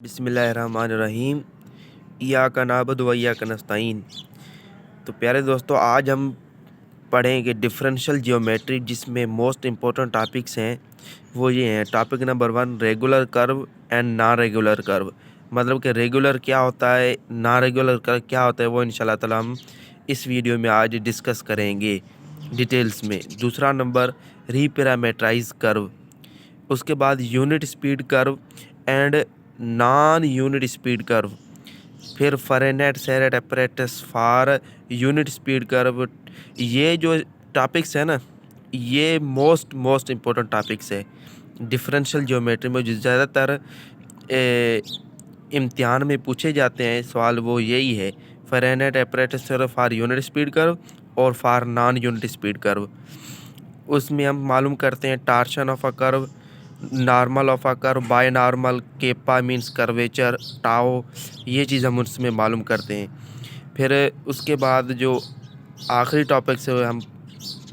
बिस्मिल्लाहिर्रहमानिर्रहीम। इय्याका नअबुदु व इय्याका नस्तईन। तो प्यारे दोस्तों, आज हम पढ़ेंगे डिफरेंशियल जियोमेट्री, जिसमें मोस्ट इम्पोर्टेंट टॉपिक्स हैं वो ये हैं। Topic number 1, regular curve and non regular curve. मतलब कि रेगुलर क्या होता है, नॉन रेगुलर कर्व क्या होता है, वो इंशाल्लाह ताला हम इस वीडियो में आज डिस्कस करेंगे डिटेल्स में। दूसरा नंबर, रीपैरामीटराइज कर्व। उसके बाद unit speed curve and non unit speed curve. फिर Frenet Serret apparatus for unit speed curve. ये जो टॉपिक्स है ना, ये मोस्ट इम्पोर्टेंट टॉपिक्स है डिफरेंशियल ज्योमेट्री में, जो ज़्यादातर इम्तिहान में पूछे जाते हैं सवाल, वो यही है। Frenet apparatus for unit speed curve और for non unit speed curve. उसमें हम मालूम करते हैं torsion of a curve, normal of a curve, binormal, kappa means curvature, tau, ये चीज़ हम उसमें मालूम करते हैं। फिर उसके बाद जो आखिरी टॉपिक से हम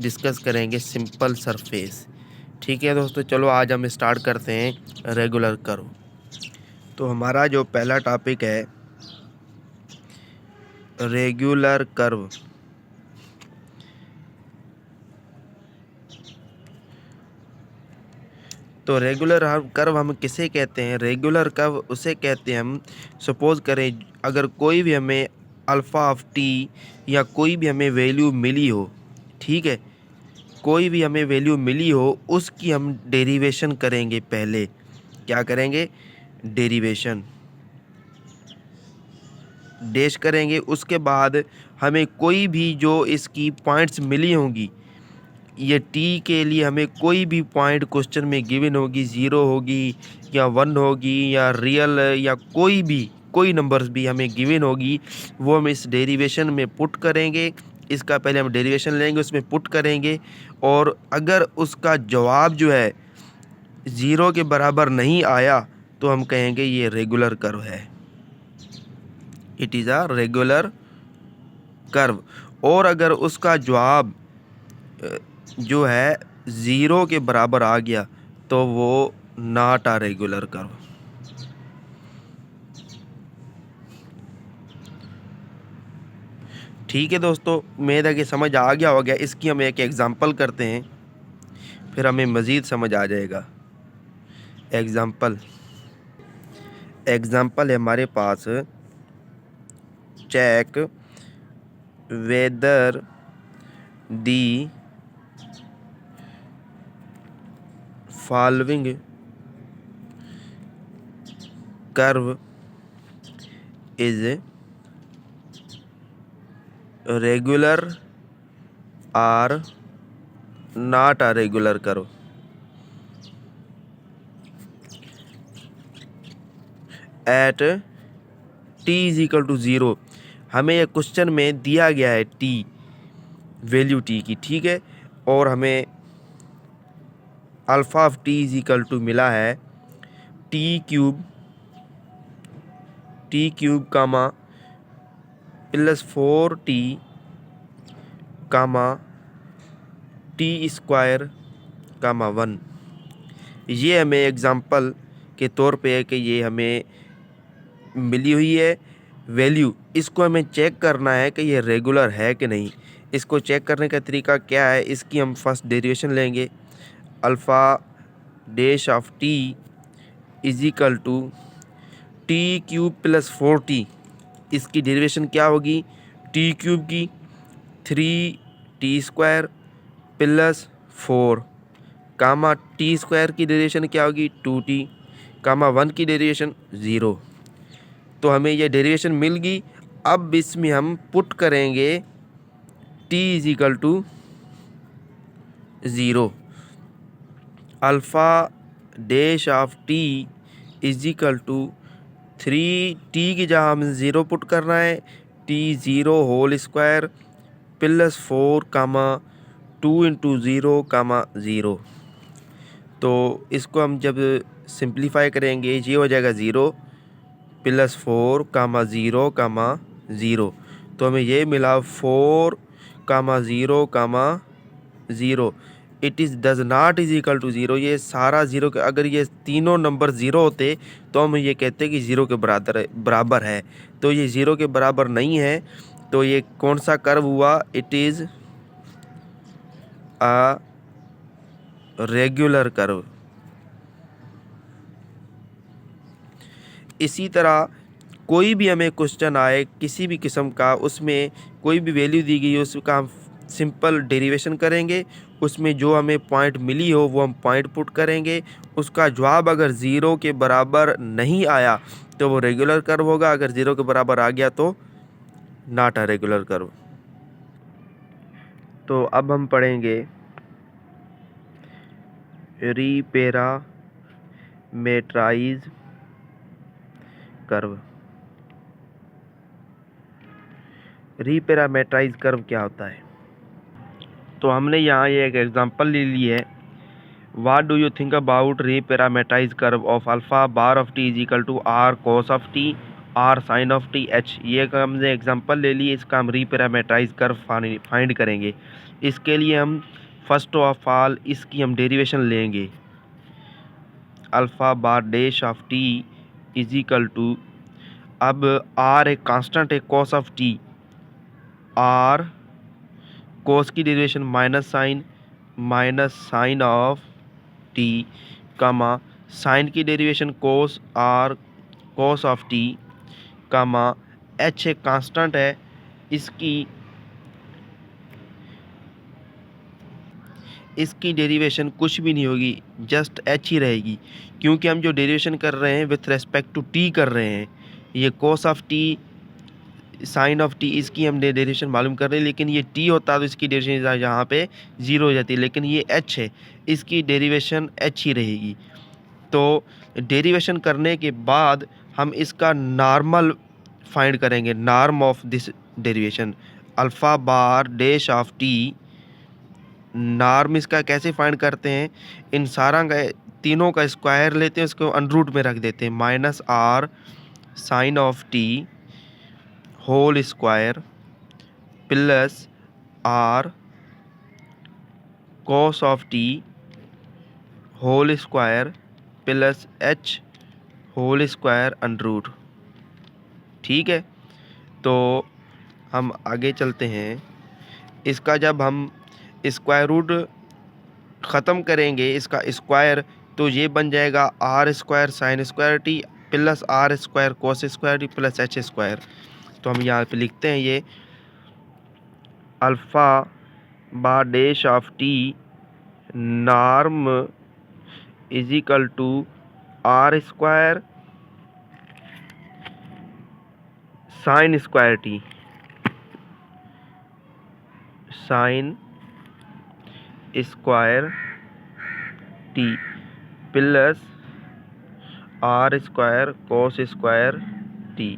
डिस्कस करेंगे सिंपल सरफेस। ठीक है दोस्तों, चलो आज हम स्टार्ट करते हैं रेगुलर कर्व। तो हमारा जो पहला टॉपिक है रेगुलर कर्व। तो रेगुलर कर्व हम किसे कहते हैं? रेगुलर कर्व उसे कहते हैं हम, सपोज करें अगर कोई भी हमें अल्फ़ा ऑफ टी या कोई भी हमें वैल्यू मिली हो, ठीक है, कोई भी हमें वैल्यू मिली हो, उसकी हम डेरिवेशन करेंगे। पहले क्या करेंगे? डेरिवेशन डैश करेंगे। उसके बाद हमें कोई भी जो इसकी पॉइंट्स मिली होंगी, ये टी के लिए हमें कोई भी पॉइंट क्वेश्चन में गिवन होगी, 0 होगी या 1 होगी या रियल या कोई नंबर्स भी हमें गिवन होगी, वो हम इस डेरिवेशन में पुट करेंगे। इसका पहले हम डेरिवेशन लेंगे, उसमें पुट करेंगे, और अगर उसका जवाब जो है 0 के बराबर नहीं आया तो हम कहेंगे ये रेगुलर कर्व है, it is a regular curve. और अगर उसका जवाब जो है 0 के बराबर आ गया तो वो नॉट अ रेगुलर कर्व। ठीक है दोस्तों, उम्मीद है कि समझ आ गया होगा। इसकी हम एक एग्जांपल करते हैं, फिर हमें मज़ीद समझ आ जाएगा। एग्जांपल है हमारे पास, check whether the following curve is regular or not a regular curve. At T is equal to 0। हमें यह क्वेश्चन में दिया गया है टी, वैल्यू टी की, ठीक है, और हमें alpha of T is equal to मिला है t cube comma plus 4t comma t square comma 1। ये हमें एग्जांपल के तौर पे है कि ये हमें मिली हुई है वैल्यू। इसको हमें चेक करना है कि ये रेगुलर है कि नहीं। इसको चेक करने का तरीका क्या है? इसकी हम फर्स्ट डेरिवेशन लेंगे। Alpha dash of T is equal to t cube plus 4t। इसकी डेरिवेशन क्या होगी? टी क्यूब की 3t square plus 4 comma t square की डेरिवेशन क्या होगी? 2t कामा 1 की डेरिवेशन 0। तो हमें ये डेरिवेशन मिल गई। अब इसमें हम पुट करेंगे t is equal to 0। Alpha dash of t is equal to 3t की जगह हमें 0 पुट करना है, t 0 होल स्क्वायर प्लस 4 कामा 2 इंटू 0 कामा 0। तो इसको हम जब सिंप्लीफाई करेंगे, ये हो जाएगा 0 प्लस 4 कामा 0 कामा 0। तो हमें ये मिला 4 comma 0 comma 0 it is does not is equal to zero, ये सारा ज़ीरो के, अगर ये तीनों नंबर ज़ीरो होते तो हम ये कहते कि ज़ीरो के बराबर है। तो ये ज़ीरो के बराबर नहीं है, तो ये कौन सा कर्व हुआ? It is a regular curve. इसी तरह कोई भी हमें क्वेश्चन आए किसी भी किस्म का, उसमें कोई भी वैल्यू दी गई हो, उसका हम सिंपल डेरिवेशन करेंगे, उसमें जो हमें पॉइंट मिली हो वो हम पॉइंट पुट करेंगे, उसका जवाब अगर ज़ीरो के बराबर नहीं आया तो वो रेगुलर कर्व होगा, अगर ज़ीरो के बराबर आ गया तो नॉट अ रेगुलर कर्व। तो अब हम पढ़ेंगे रीपैरामेट्राइज कर्व। रीपैरामेट्राइज कर्व क्या होता है? तो हमने यहाँ ये एक एग्जांपल ले ली है। What do you think about reparametrize curve of alpha bar of T is equal to R cos of T R sine of T H. ये हमने एग्जांपल ले ली, इसका हम रीपैरामेट्राइज कर्व फाइंड करेंगे। इसके लिए हम फर्स्ट ऑफ ऑल इसकी हम डेरिवेशन लेंगे। Alpha bar dash of T is equal to, अब आर एक कांस्टेंट है, cos of T, R cos की derivation minus sine of T, comma sine की derivation cos R cos of T, comma H एक constant है, इसकी derivation कुछ भी नहीं होगी, जस्ट एच ही रहेगी, क्योंकि हम जो डेरिवेशन कर रहे हैं विथ रेस्पेक्ट टू टी कर रहे हैं। ये cos of t sine of t, इसकी हम डेरिवेशन मालूम कर रहे हैं, लेकिन ये टी होता तो इसकी डेरिवेशन यहाँ पे ज़ीरो हो जाती, लेकिन ये एच है, इसकी डेरिवेशन एच ही रहेगी। तो डेरिवेशन करने के बाद हम इसका नॉर्मल फाइंड करेंगे, norm of this derivation alpha bar dash of t. Norm इसका कैसे फाइंड करते हैं? इन सारा का तीनों का स्क्वायर लेते हैं, उसको अंडर रूट में रख देते हैं, minus r sine of t whole square plus r cos of t whole square plus h whole square under root. ठीक है, तो हम आगे चलते हैं। इसका जब हम स्क्वायर रूट ख़त्म करेंगे, इसका स्क्वायर, तो ये बन जाएगा r square sine square t plus r square cos square t plus H square. तो हम यहाँ पे लिखते हैं ये alpha bar dash of t norm is equal to r square sine square t, sine square t plus r square cos square t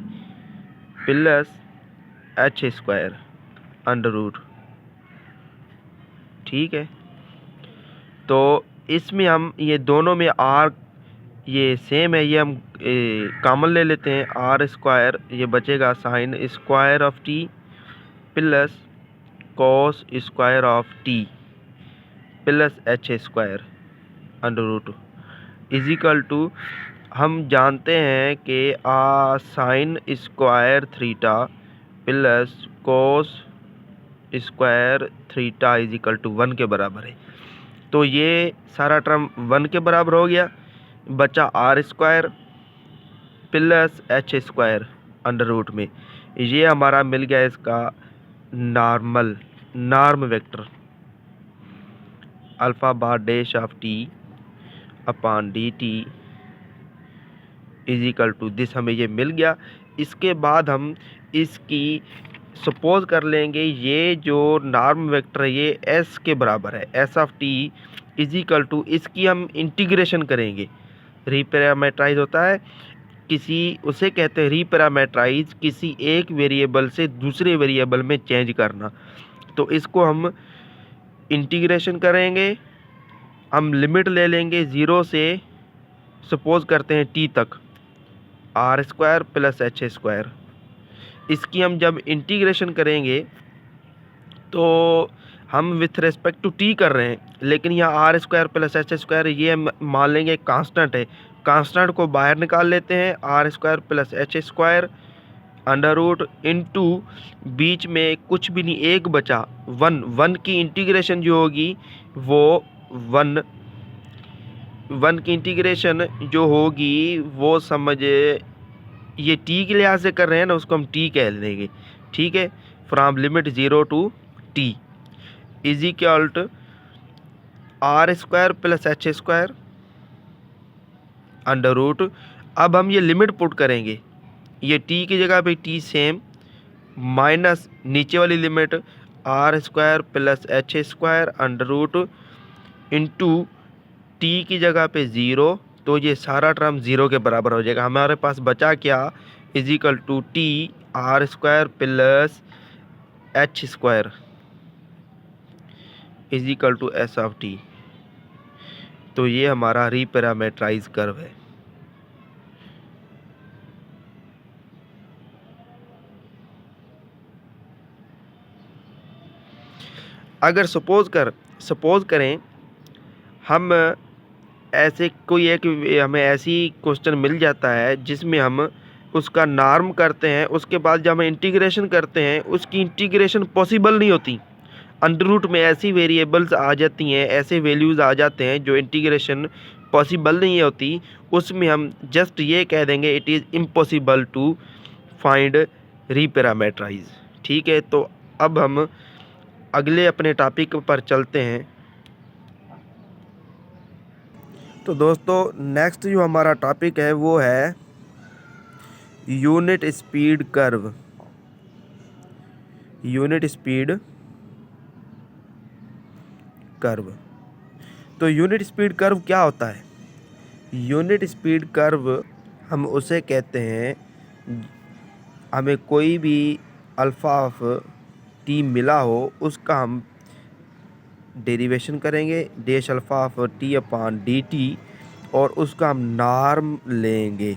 plus H square under root. ठीक है, तो इसमें हम ये दोनों में आर ये सेम है, ये हम कॉमन ले लेते हैं, आर स्क्वायर ये बचेगा sine square of t plus cos square of t plus H square under root is equal to, हम जानते हैं कि sine square theta plus cos square theta is equal to 1 के बराबर है। तो ये सारा टर्म 1 के बराबर हो गया, बचा r square plus H square under root में, ये हमारा मिल गया इसका norm vector alpha bar dash of t upon d t is equal to this, हमें ये मिल गया। इसके बाद हम इसकी सपोज कर लेंगे ये जो नॉर्म वेक्टर है ये एस के बराबर है, s of T is equal to, इसकी हम इंटीग्रेशन करेंगे। रीपैरामेट्राइज होता है उसे कहते हैं रीपैरामेट्राइज, किसी एक वेरिएबल से दूसरे वेरिएबल में चेंज करना। तो इसको हम इंटीग्रेशन करेंगे, हम लिमिट ले लेंगे 0 से सपोज करते हैं टी तक, r square plus H square. इसकी हम जब इंटीग्रेशन करेंगे तो हम विथ रिस्पेक्ट टू टी कर रहे हैं, लेकिन यहाँ r square plus H square ये मान लेंगे कांस्टेंट है। कांस्टेंट को बाहर निकाल लेते हैं, R square plus H square under root into बीच में कुछ भी नहीं, एक बचा वन। वन की इंटीग्रेशन जो होगी वो वन की इंटीग्रेशन जो होगी वो समझ, ये टी के लिहाज से कर रहे हैं ना, उसको हम टी कह लेंगे। ठीक है, from limit 0 to t is equal to r square plus H square under root. अब हम ये लिमिट पुट करेंगे, ये टी की जगह पे टी सेम माइनस नीचे वाली limit r square plus H square under root into t की जगह पे 0, तो ये सारा टर्म 0 के बराबर हो जाएगा। हमारे पास बचा क्या, is equal to t r square plus H square is equal to s of t. तो ये हमारा रीपैरामीटराइज कर्व है। अगर सपोज करें हम ऐसे कोई एक हमें ऐसी क्वेश्चन मिल जाता है जिसमें हम उसका नॉर्म करते हैं, उसके बाद जब हम इंटीग्रेशन करते हैं उसकी इंटीग्रेशन पॉसिबल नहीं होती। अंडर रूट में ऐसी वेरिएबल्स आ जाती हैं, ऐसे वैल्यूज़ आ जाते हैं जो इंटीग्रेशन पॉसिबल नहीं होती, उसमें हम जस्ट ये कह देंगे it is impossible to find reparameterize. ठीक है, तो अब हम अगले अपने टॉपिक पर चलते हैं। तो दोस्तों नेक्स्ट जो हमारा टॉपिक है वो है unit speed curve. Unit speed curve. तो यूनिट स्पीड कर्व क्या होता है? यूनिट स्पीड कर्व हम उसे कहते हैं, हमें कोई भी अल्फ़ा ऑफ टी मिला हो उसका हम डेरिवेशन करेंगे dash alpha of t upon d T और उसका हम नॉर्म लेंगे।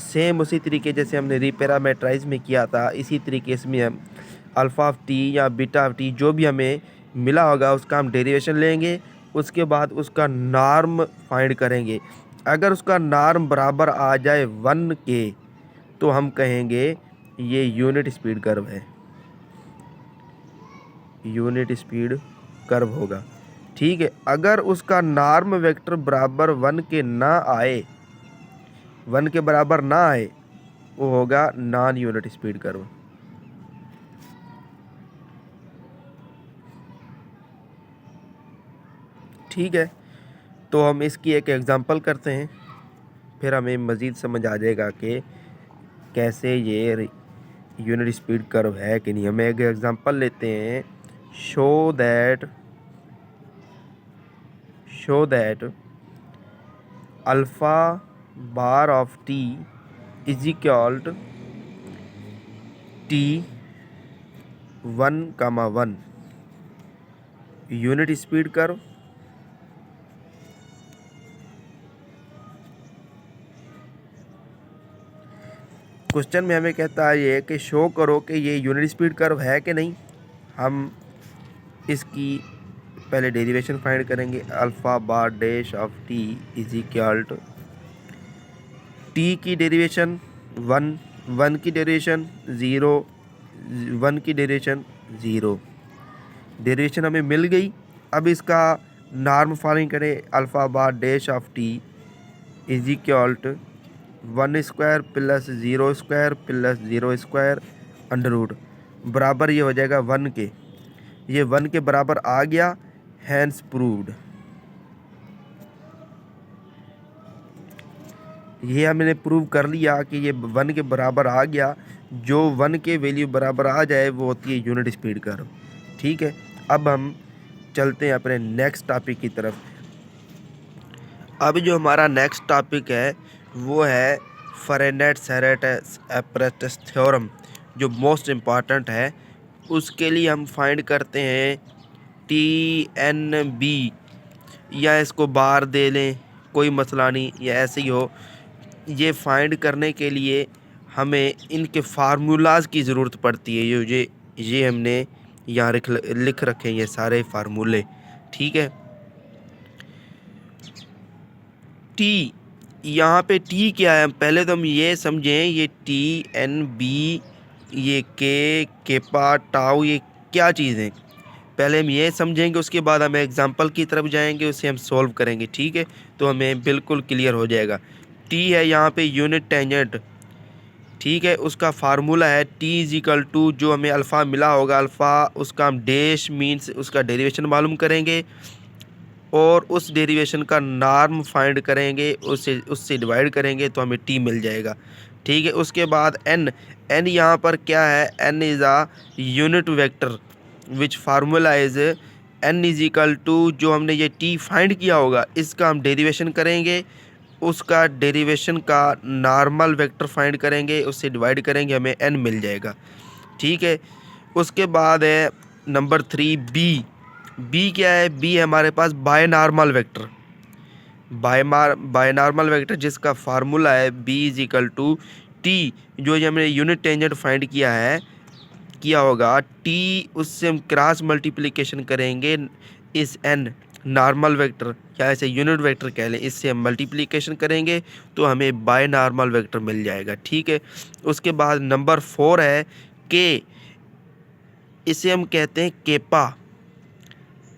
सेम उसी तरीके जैसे हमने रीपैरामीटराइज में किया था, इसी तरीके से हम अल्फ़ा ऑफ टी या बीटा ऑफ टी जो भी हमें मिला होगा उसका हम डेरिवेशन लेंगे, उसके बाद उसका नॉर्म फाइंड करेंगे। अगर उसका नॉर्म बराबर आ जाए 1 के तो हम कहेंगे ये यूनिट स्पीड कर्व है, यूनिट स्पीड कर्व होगा। ठीक है, अगर उसका नॉर्म वेक्टर बराबर 1 के ना आए, 1 के बराबर ना आए, वो होगा नॉन यूनिट स्पीड कर्व। ठीक है, तो हम इसकी एक एग्जांपल करते हैं, फिर हमें मज़ीद समझ आ जाएगा कि कैसे ये यूनिट स्पीड कर्व है कि नहीं। हम एक एग्जांपल लेते हैं, show that alpha bar of T is equal to t 1,1 unit speed curve. Question में हमें कहता है ये कि शो करो कि ये यूनिट स्पीड कर्व है कि नहीं। हम इसकी पहले डेरिवेशन फाइंड करेंगे, alpha bar dash of T is equal to t की डेरिवेशन 1, 1 की डेरिवेशन 0, 1 की डेरिवेशन 0। डेरिवेशन हमें मिल गई। अब इसका नॉर्म फाइंड करें, alpha bar dash of T is equal to 1 square plus 0 square plus 0 square under root बराबर ये हो जाएगा 1 के। ये 1 के बराबर आ गया, हैंस प्रूव्ड। ये हमने प्रूव कर लिया कि ये 1 के बराबर आ गया। जो 1 के वैल्यू बराबर आ जाए वो होती है यूनिट स्पीड कर्व। ठीक है, अब हम चलते हैं अपने नेक्स्ट टॉपिक की तरफ। अब जो हमारा नेक्स्ट टॉपिक है वो है फेरेनहेइट-सैरेट एपरेटस थ्योरम, जो मोस्ट इम्पॉर्टेंट है। उसके लिए हम फाइंड करते हैं TNB, या इसको बार दे लें, कोई मसला नहीं, या ऐसे ही हो। ये फाइंड करने के लिए हमें इनके फार्मूलाज़ की ज़रूरत पड़ती है। ये हमने यहाँ लिख रखे हैं ये सारे फार्मूले, ठीक है। टी, यहाँ पे टी क्या है, पहले तो हम ये समझें, ये टी एन बी, ये के, केपा, टाउ, ये क्या चीज़ है, पहले हम ये समझेंगे, उसके बाद हम एग्जांपल की तरफ जाएंगे, उसे हम सॉल्व करेंगे, ठीक है। तो हमें बिल्कुल क्लियर हो जाएगा। टी है यहाँ पे यूनिट टेंजेंट, ठीक है, उसका फार्मूला है टी इज इक्वल टू, जो हमें अल्फ़ा मिला होगा, अल्फ़ा उसका हम डैश मीन्स उसका डेरिवेशन मालूम करेंगे और उस डेरिवेशन का नॉर्म फाइंड करेंगे, उससे डिवाइड करेंगे तो हमें टी मिल जाएगा, ठीक है। उसके बाद एन, एन यहाँ पर क्या है, n is a unit vector which formula is n is equal to, जो हमने ये टी फाइंड किया होगा इसका हम डेरिवेशन करेंगे, उसका डेरिवेशन का नॉर्मल वेक्टर फाइंड करेंगे, उससे डिवाइड करेंगे, हमें एन मिल जाएगा, ठीक है। उसके बाद है नंबर 3 बी। बी क्या है, बी है हमारे पास बायनॉर्मल वेक्टर, बायनॉर्मल वेक्टर जिसका फार्मूला है b is equal to t, जो ये हमने यूनिट टेंजेंट फाइंड किया होगा, टी उससे हम क्रॉस मल्टीप्लिकेशन करेंगे, इस एन नॉर्मल वेक्टर या ऐसे यूनिट वेक्टर कह लें, इससे हम मल्टीप्लिकेशन करेंगे तो हमें बायनॉर्मल वेक्टर मिल जाएगा, ठीक है। उसके बाद नंबर 4 है के, इसे हम कहते हैं केपा,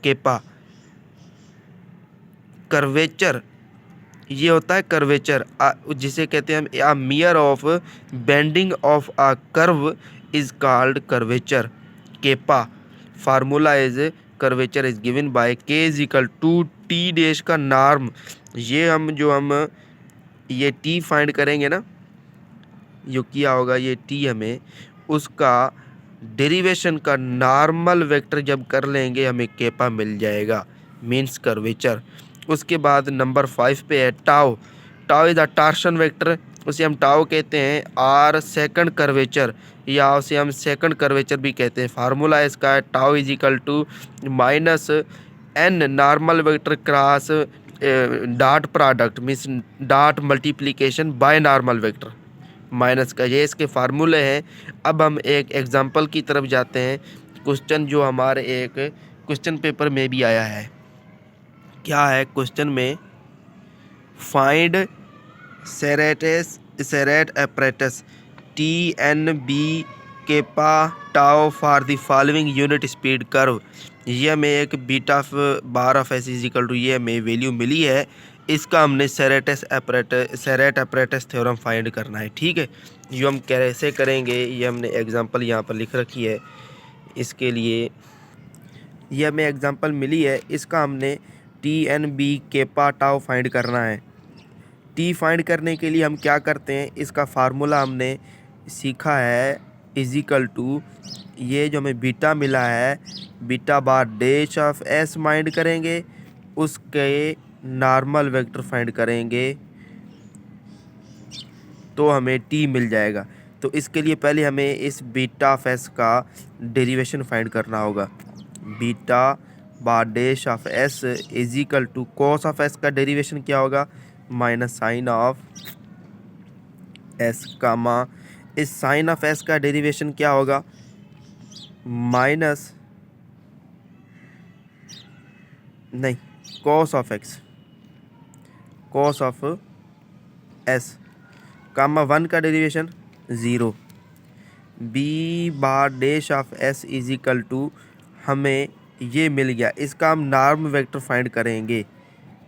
केपा कर्वेचर, ये होता है कर्वेचर, जिसे कहते हैं हम a measure of bending of a curve is called curvature, kappa formula is curvature is given by K is equal to T dash का नॉर्म, ये हम ये टी फाइंड करेंगे ना, जो किया होगा ये टी, हमें उसका डेरिवेशन का नॉर्मल वेक्टर जब कर लेंगे हमें केपा मिल जाएगा, मीन्स कर्वेचर। उसके बाद नंबर 5 पे है tau, tau is a torsion vector, उसे हम टाउ कहते हैं, आर सेकंड कर्वेचर या उसे हम सेकंड कर्वेचर भी कहते हैं। फार्मूला इसका है tau is equal to minus n normal vector cross dot product means dot multiplication by normal vector minus का, ये इसके फार्मूले हैं। अब हम एक एग्जांपल की तरफ जाते हैं, क्वेश्चन जो हमारे एक क्वेश्चन पेपर में भी आया है। क्या है क्वेश्चन में, find Serret apparatus T N B kappa tau for the following unit speed curve, ये हमें एक beta bar of S is equal to, ये हमें वैल्यू मिली है, इसका हमने सेरेट apparatus थ्योरम फाइंड करना है, ठीक है। जो हम कैसे करेंगे, ये हमने एग्जांपल यहाँ पर लिख रखी है, इसके लिए ये हमें एग्जांपल मिली है, इसका हमने t N B kappa tau find करना है। टी फाइंड करने के लिए हम क्या करते हैं, इसका फार्मूला हमने सीखा है इज इक्वल टू, ये जो हमें बीटा मिला है, beta bar dash of S find करेंगे, उसके नॉर्मल वेक्टर फाइंड करेंगे तो हमें टी मिल जाएगा। तो इसके लिए पहले हमें इस बीटा ऑफ एस का डेरिवेशन फाइंड करना होगा, beta bar dash of S is equal to cos of s का डेरिवेशन क्या होगा, minus sine of s comma, इस साइन ऑफ एस का डेरिवेशन क्या होगा, माइनस नहीं cos of x, cos of s comma 1 का derivation 0, b bar dash of S is equal to, हमें ये मिल गया, इसका हम नॉर्म वेक्टर फाइंड करेंगे,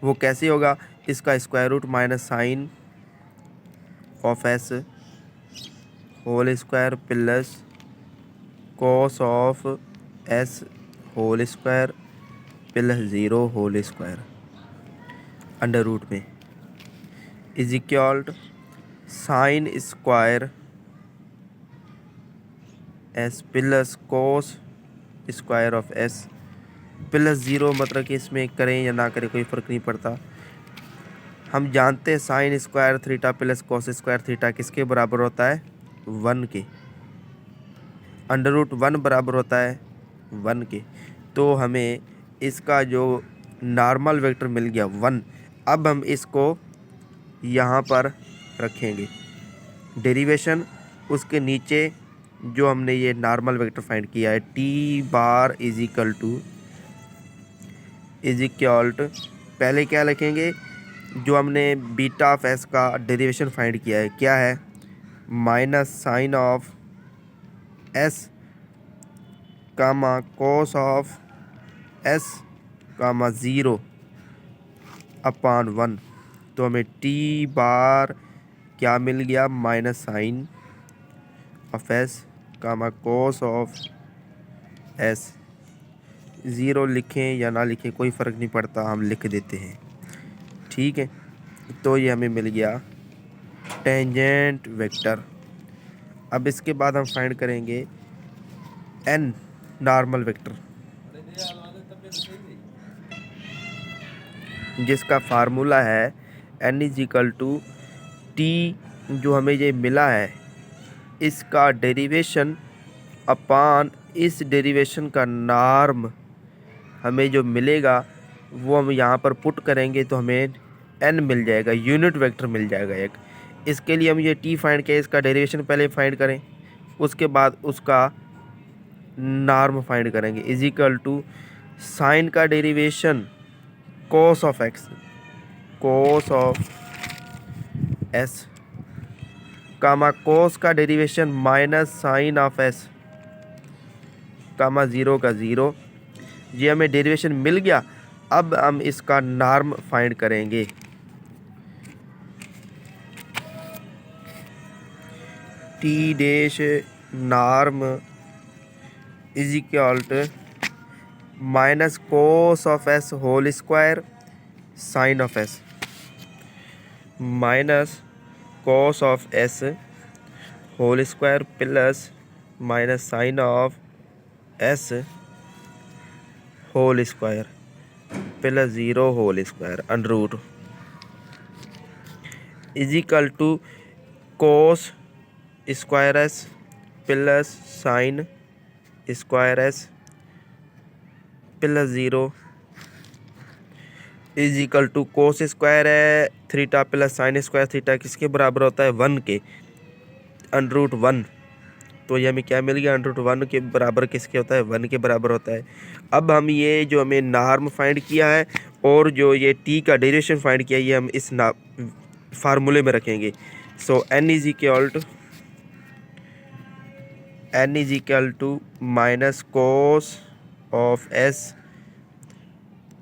वो कैसे होगा, इसका square root minus sine of s whole square plus cos of s whole square plus 0 whole square under root में is equal to sine square s plus cos square of s plus 0, मतलब कि इसमें करें या ना करें कोई फ़र्क नहीं पड़ता। हम जानते हैं sign square theta plus cos square theta किसके बराबर होता है, 1 के, अंडर रूट 1 बराबर होता है 1 के। तो हमें इसका जो नॉर्मल वेक्टर मिल गया 1, अब हम इसको यहाँ पर रखेंगे, डेरिवेशन उसके नीचे जो हमने ये नॉर्मल वेक्टर फाइंड किया है, t bar is equal to पहले क्या लिखेंगे, जो हमने बीटा ऑफ एस का डेरिवेशन फाइंड किया है क्या है, minus sine of s comma cos of s comma 0 upon 1। तो हमें टी बार क्या मिल गया, minus sine of s comma cos of s. 0 लिखें या ना लिखें कोई फ़र्क नहीं पड़ता, हम लिख देते हैं, ठीक है। तो ये हमें मिल गया टेंजेंट वेक्टर। अब इसके बाद हम फाइंड करेंगे एन नॉर्मल वेक्टर, जिसका फार्मूला है n is equal to t, जो हमें ये मिला है इसका डेरिवेशन अपॉन इस डेरिवेशन का नॉर्म। हमें जो मिलेगा वो हम यहाँ पर पुट करेंगे तो हमें एन मिल जाएगा, यूनिट वेक्टर मिल जाएगा एक। इसके लिए हम ये टी फाइंड किया, इसका डेरिवेशन पहले फाइंड करें, उसके बाद उसका नॉर्म फाइंड करेंगे। इज इक्वल टू साइन का derivation cos of x, cos of s comma cos का derivation minus sine of s comma 0 का 0। ये हमें डेरिवेशन मिल गया। अब हम इसका नॉर्म फाइंड करेंगे। T dash norm is equal to minus cos of s whole square sine of s minus cos of s whole square plus minus sine of s whole square plus 0 whole square under root is equal to cos square s plus sine square s plus 0 is equal to cos square है theta plus sine square theta किसके बराबर होता है, 1 के, under root 1। तो ये हमें क्या मिल गया, अंडर रूट 1 के बराबर किसके होता है, 1 के बराबर होता है। अब हम ये जो हमें नॉर्म फाइंड किया है और जो ये टी का डेरिवेशन फाइंड किया है ये हम इस फार्मूले में रखेंगे। So n is equal to minus cos of s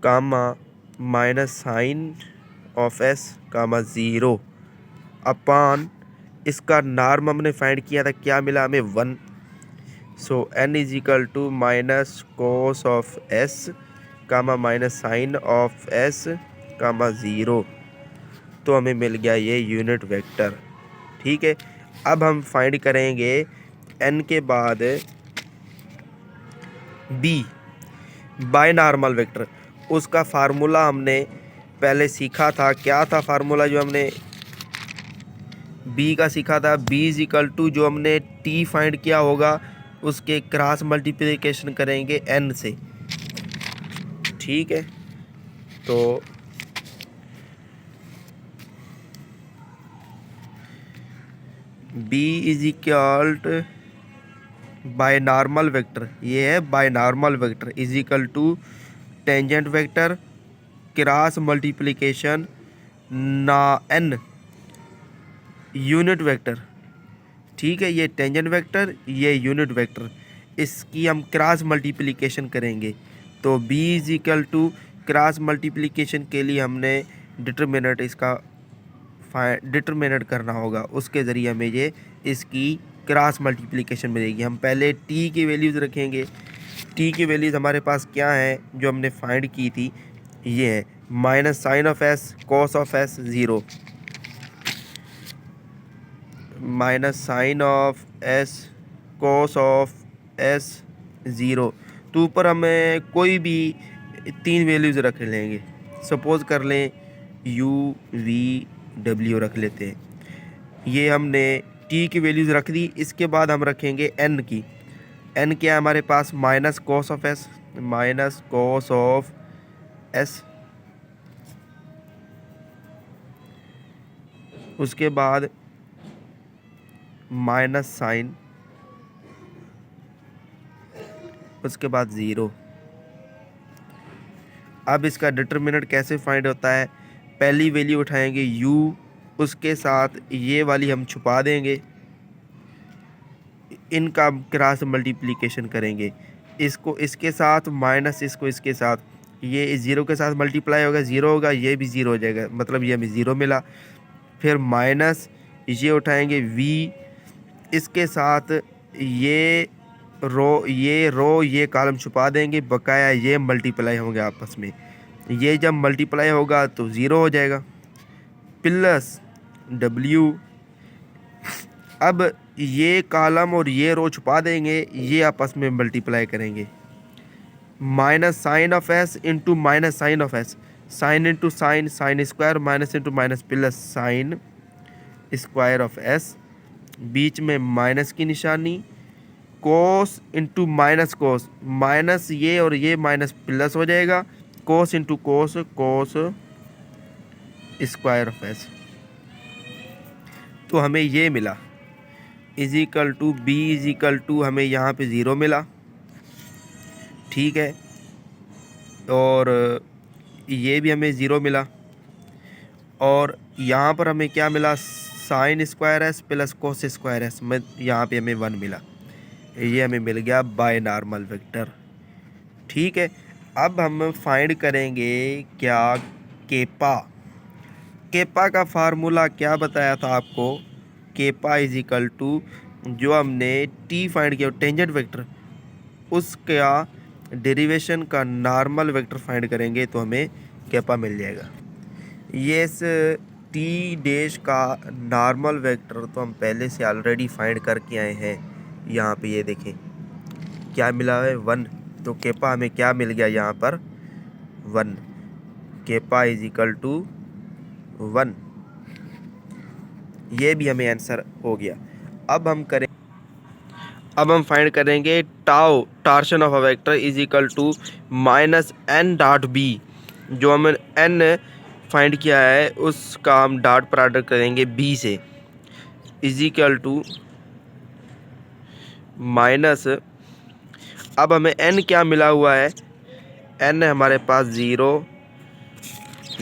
comma minus sine of s comma 0 upon इसका नॉर्म हमने फाइंड किया था, क्या मिला हमें, 1। So n is equal to minus cos of s comma minus sine of s comma 0। तो हमें मिल गया ये यूनिट वेक्टर, ठीक है। अब हम फाइंड करेंगे एन के बाद बी बाय नॉर्मल वेक्टर। उसका फार्मूला हमने पहले सीखा था, क्या था फार्मूला जो हमने बी का सीखा था, बी इज इक्वल टू जो हमने टी फाइंड किया होगा उसके क्रॉस मल्टीप्लिकेशन करेंगे एन से, ठीक है। तो b is equal to by normal vector, ये है by normal vector is equal to tangent vector cross multiplication ना एन यूनिट वेक्टर, ठीक है। ये टेंजेंट वेक्टर, ये यूनिट वेक्टर, इसकी हम क्रॉस मल्टीप्लिकेशन करेंगे। तो b is equal to cross multiplication के लिए हमने डिटरमिनेंट इसका डिटरमिनेंट करना होगा, उसके ज़रिए हमें ये इसकी क्रॉस मल्टीप्लिकेशन मिलेगी। हम पहले t की वैल्यूज़ रखेंगे। t की वैल्यूज़ हमारे पास क्या है जो हमने फाइंड की थी, ये है minus sine of s cos of s 0 minus sine of s cos of s 0। तो ऊपर हमें कोई भी 3 वैल्यूज़ रख लेंगे, सपोज़ कर लें u v w रख लेते हैं। ये हमने t की वैल्यूज़ रख दी। इसके बाद हम रखेंगे n की। n क्या है हमारे पास, minus cos of s, minus cos of s, उसके बाद माइनस साइन उसके बाद 0। अब इसका डिटरमिनेंट कैसे फाइंड होता है, पहली वैल्यू उठाएंगे u, उसके साथ ये वाली हम छुपा देंगे, इनका क्रॉस मल्टीप्लिकेशन करेंगे, इसको इसके साथ माइनस इसको इसके साथ, ये 0 के साथ मल्टीप्लाई होगा 0 होगा, ये भी 0 हो जाएगा, मतलब ये हमें 0 मिला। फिर माइनस ये उठाएंगे v, इसके साथ ये रो ये कॉलम छुपा देंगे, बकाया ये मल्टीप्लाई होंगे आपस में, ये जब मल्टीप्लाई होगा तो 0 हो जाएगा, प्लस w। अब ये कॉलम और ये रो छुपा देंगे, ये आपस में मल्टीप्लाई करेंगे, minus sine of s into minus sine of s, sine into sine, sine square, minus into minus plus sine square of s, बीच में माइनस की निशानी, cos into minus cos, minus ये और ये माइनस प्लस हो जाएगा, cos into cos, cos square of s। तो हमें ये मिला is equal to b is equal to, हमें यहाँ पे 0 मिला, ठीक है, और ये भी हमें 0 मिला, और यहाँ पर हमें क्या मिला, sign square s plus cos square S में यहाँ पे हमें 1 मिला, ये हमें मिल गया बाय नॉर्मल वेक्टर, ठीक है। अब हम फाइंड करेंगे क्या, केपा का फार्मूला क्या बताया था आपको, केपा इज इक्वल टू, जो हमने टी फाइंड किया टेंजेंट वेक्टर, उसका डेरिवेशन का नॉर्मल वेक्टर फाइंड करेंगे तो हमें केपा मिल जाएगा। ये इस टी डैश का नॉर्मल वेक्टर तो हम पहले से ऑलरेडी फाइंड करके आए हैं, यहाँ पे ये देखें क्या मिला है 1, तो केपा हमें क्या मिल गया यहाँ पर 1, केपा इज इक्वल टू 1, ये भी हमें आंसर हो गया। अब हम फाइंड करेंगे tau torsion of a vector is equal to minus n dot b, जो हमने n फाइंड किया है उसका हम डॉट प्रोडक्ट करेंगे b से, इज इक्वल टू माइनस, अब हमें n क्या मिला हुआ है, n हमारे पास 0,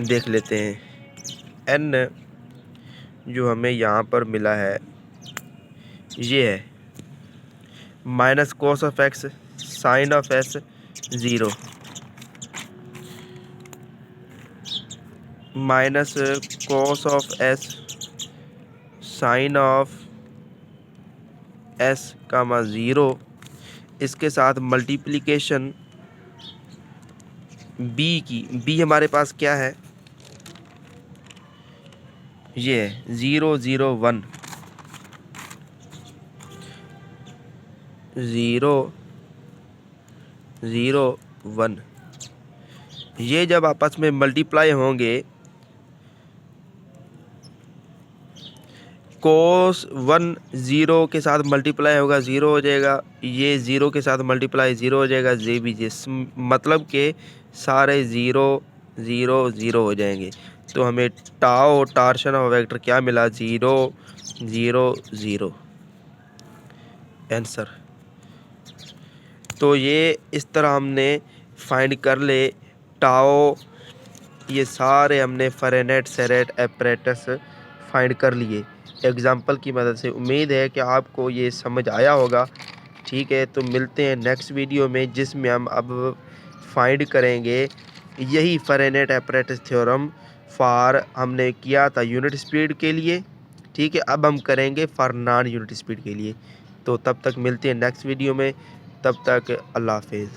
देख लेते हैं n जो हमें यहाँ पर मिला है ये है minus cos of x sine of s 0, minus cos of s sine of s comma 0, इसके साथ मल्टीप्लिकेशन b की, b हमारे पास क्या है, ये है 0 0 1, 0 0 1, ये जब आपस में मल्टीप्लाई होंगे, कोस 1 0 के साथ मल्टीप्लाई होगा 0 हो जाएगा, ये 0 के साथ मल्टीप्लाई 0 हो जाएगा, जे भी जे, मतलब के सारे 0 0 0 हो जाएंगे। तो हमें टाउ टार्शन ऑफ वेक्टर क्या मिला 0 0 0 आंसर। तो ये इस तरह हमने फाइंड कर ले टाउ, ये सारे हमने फ़ारेनहाइट सेरेट एपरेटस फाइंड कर लिए एग्जाम्पल की मदद से। उम्मीद है कि आपको ये समझ आया होगा, ठीक है। तो मिलते हैं नेक्स्ट वीडियो में, जिसमें हम अब फाइंड करेंगे यही फ़ारेनहाइट एपरेटस थ्योरम फॉर, हमने किया था यूनिट स्पीड के लिए, ठीक है। अब हम करेंगे फॉर नॉन यूनिट स्पीड के लिए। तो तब तक मिलते हैं नेक्स्ट वीडियो में, तब तक अल्लाह हाफिज़।